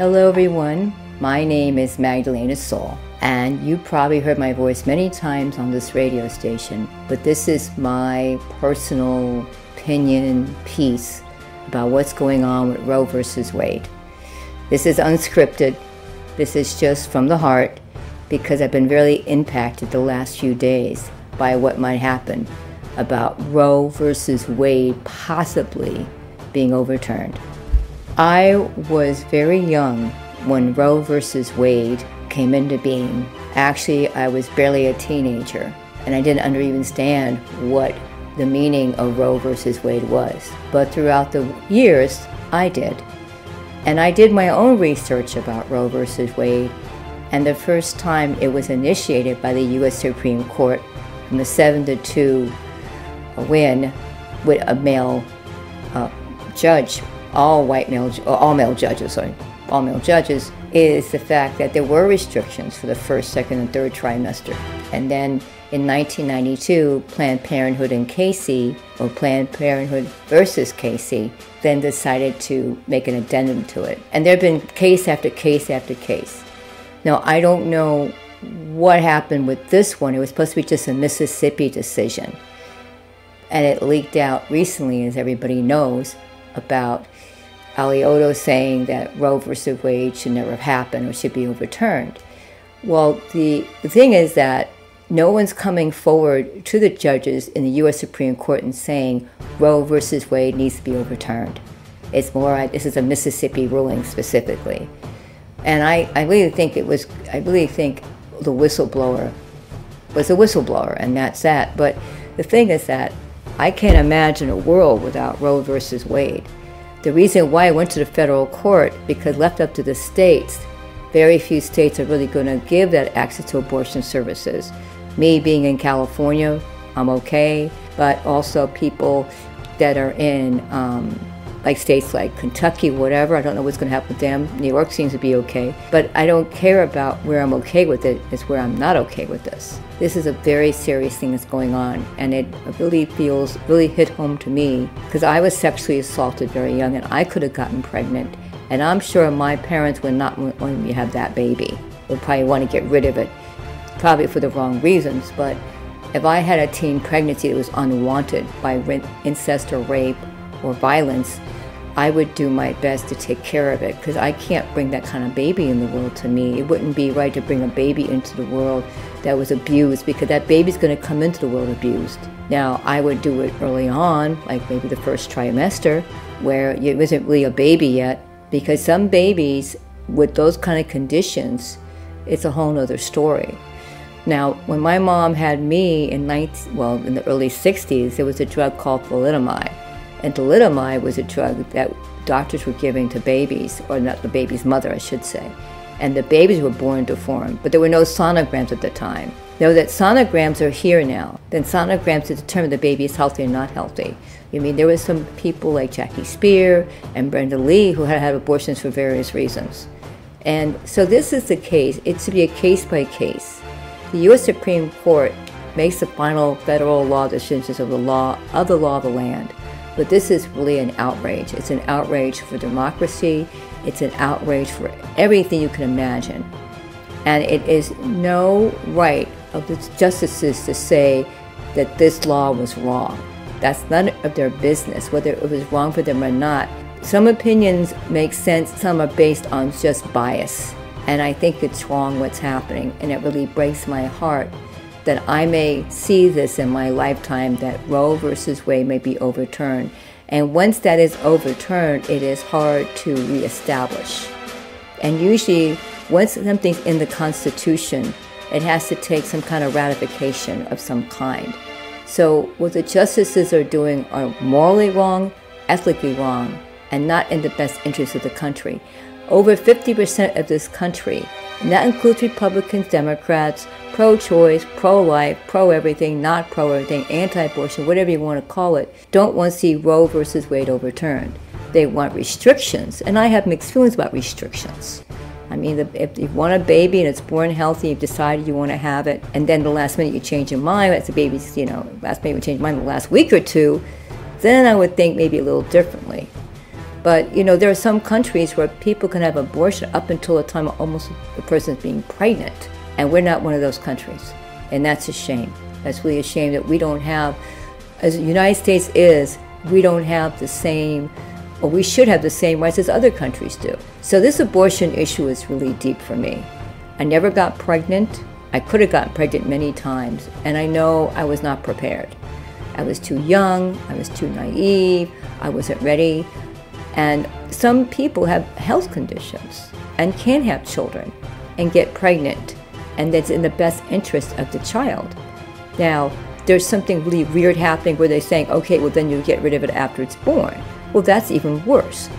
Hello everyone, my name is Magdalena Saul, and you probably heard my voice many times on this radio station, but this is my personal opinion piece about what's going on with Roe vs. Wade. This is unscripted, this is just from the heart, because I've been really impacted the last few days by what might happen about Roe vs. Wade possibly being overturned. I was very young when Roe vs. Wade came into being. Actually, I was barely a teenager, and I didn't understand what the meaning of Roe vs. Wade was. But throughout the years, I did. And I did my own research about Roe vs. Wade, and the first time it was initiated by the U.S. Supreme Court from a 7-2 win with a male judge, all male judges, is the fact that there were restrictions for the first, second, and third trimester. And then in 1992, Planned Parenthood and Casey, or Planned Parenthood versus Casey, then decided to make an addendum to it. And there have been case after case after case. Now, I don't know what happened with this one. It was supposed to be just a Mississippi decision. And it leaked out recently, as everybody knows, about Alioto saying that Roe versus Wade should never have happened or should be overturned. Well, the thing is that no one's coming forward to the judges in the U.S. Supreme Court and saying Roe versus Wade needs to be overturned. It's more like this is a Mississippi ruling specifically. And I really think the whistleblower was a whistleblower, and that's that. But the thing is that I can't imagine a world without Roe versus Wade. The reason why I went to the federal court, because left up to the states, very few states are really going to give that access to abortion services. Me being in California, I'm okay, but also people that are in like states like Kentucky, whatever, I don't know what's going to happen with them. New York seems to be okay, but I don't care about where I'm okay with it, it's where I'm not okay with this. This is a very serious thing that's going on, and it really hit home to me, because I was sexually assaulted very young, and I could have gotten pregnant, and I'm sure my parents would not want me to have that baby. Would probably want to get rid of it, probably for the wrong reasons, but if I had a teen pregnancy that was unwanted by incest or rape or violence, I would do my best to take care of it, because I can't bring that kind of baby in the world to me. It wouldn't be right to bring a baby into the world that was abused, because that baby's going to come into the world abused. Now, I would do it early on, like maybe the first trimester, where it wasn't really a baby yet, because some babies with those kind of conditions, it's a whole nother story. Now, when my mom had me in the early 60s, there was a drug called thalidomide. And thalidomide was a drug that doctors were giving to babies, or not the baby's mother, I should say. And the babies were born deformed, but there were no sonograms at the time. Now that sonograms are here now, then sonograms to determine the baby is healthy or not healthy. I mean, there were some people like Jackie Spear and Brenda Lee who had abortions for various reasons. And so this is the case. It's to be a case by case. The U.S. Supreme Court makes the final federal law decisions of the law of the land. But this is really an outrage. It's an outrage for democracy. It's an outrage for everything you can imagine. And it is no right of the justices to say that this law was wrong. That's none of their business, whether it was wrong for them or not. Some opinions make sense, some are based on just bias. And I think it's wrong what's happening, and it really breaks my heart that I may see this in my lifetime, that Roe versus Wade may be overturned. And once that is overturned, it is hard to reestablish. And usually, once something's in the Constitution, it has to take some kind of ratification of some kind. So what the justices are doing are morally wrong, ethically wrong, and not in the best interest of the country. Over 50% of this country, and that includes Republicans, Democrats, pro-choice, pro-life, pro-everything, not pro-everything, anti-abortion, whatever you want to call it, don't want to see Roe versus Wade overturned. They want restrictions, and I have mixed feelings about restrictions. I mean, if you want a baby and it's born healthy, you've decided you want to have it, and then the last minute you change your mind, that's the baby's, last minute you change your mind the last week or two, then I would think maybe a little differently. But, you know, there are some countries where people can have abortion up until the time almost the person's being pregnant. And we're not one of those countries. And that's a shame. That's really a shame that we don't have, as the United States is, we don't have the same, or we should have the same rights as other countries do. So this abortion issue is really deep for me. I never got pregnant. I could have gotten pregnant many times, and I know I was not prepared. I was too young, I was too naive, I wasn't ready. And some people have health conditions and can have children and get pregnant, and that's in the best interest of the child. Now, there's something really weird happening where they're saying, okay, well then you get rid of it after it's born. Well, that's even worse.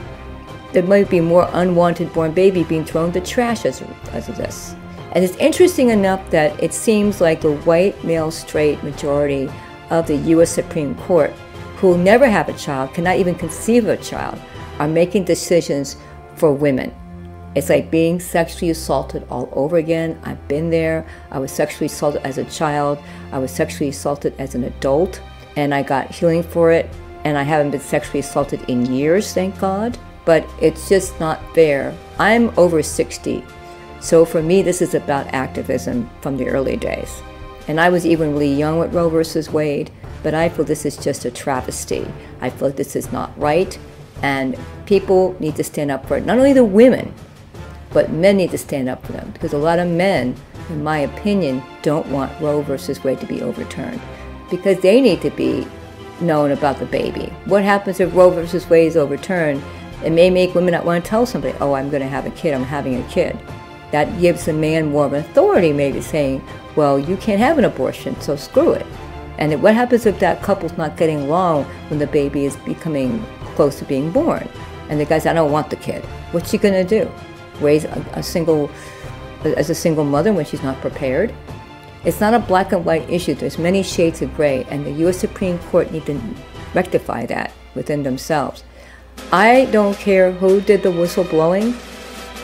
There might be more unwanted born baby being thrown in the trash as of this. And it's interesting enough that it seems like the white, male, straight majority of the U.S. Supreme Court, who will never have a child, cannot even conceive of a child, are making decisions for women. It's like being sexually assaulted all over again. I've been there. I was sexually assaulted as a child. I was sexually assaulted as an adult, and I got healing for it. And I haven't been sexually assaulted in years, thank God. But it's just not fair. I'm over 60. So for me, this is about activism from the early days. And I was even really young with Roe versus Wade, but I feel this is just a travesty. I feel like this is not right, and people need to stand up for it. Not only the women, but men need to stand up for them, because a lot of men, in my opinion, don't want Roe versus Wade to be overturned, because they need to be known about the baby. What happens if Roe versus Wade is overturned? It may make women not want to tell somebody, oh, I'm going to have a kid, I'm having a kid. That gives a man more of an authority, maybe saying, well, you can't have an abortion, so screw it. And what happens if that couple's not getting along when the baby is becoming close to being born? And the guy says, I don't want the kid. What's she going to do? Raise as a single mother when she's not prepared? It's not a black and white issue. There's many shades of gray, and the U.S. Supreme Court need to rectify that within themselves. I don't care who did the whistleblowing.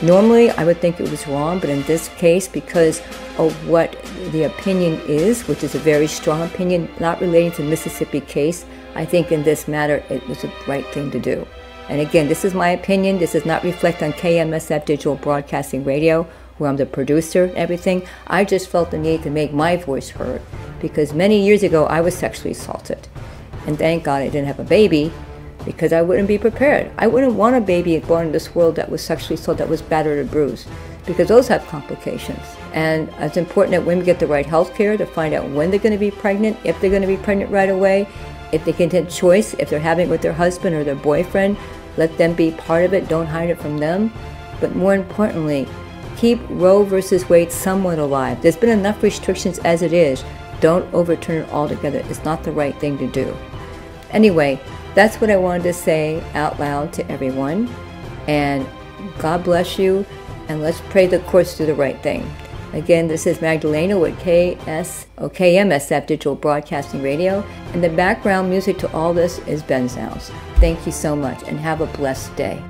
Normally, I would think it was wrong, but in this case, because of what the opinion is, which is a very strong opinion, not relating to the Mississippi case, I think in this matter, it was the right thing to do. And again, this is my opinion. This does not reflect on KMSF Digital Broadcasting Radio, where I'm the producer and everything. I just felt the need to make my voice heard, because many years ago, I was sexually assaulted. And thank God I didn't have a baby, because I wouldn't be prepared. I wouldn't want a baby born in this world that was sexually assaulted, that was battered or bruised, because those have complications. And it's important that women get the right health care to find out when they're going to be pregnant, if they're going to be pregnant right away, if they can take choice, if they're having it with their husband or their boyfriend, let them be part of it, don't hide it from them. But more importantly, keep Roe versus Wade somewhat alive. There's been enough restrictions as it is. Don't overturn it altogether. It's not the right thing to do. Anyway, that's what I wanted to say out loud to everyone. And God bless you, and let's pray the courts do the right thing. Again, this is Magdalena with KMSF Digital Broadcasting Radio, and the background music to all this is Ben Sounds. Thank you so much, and have a blessed day.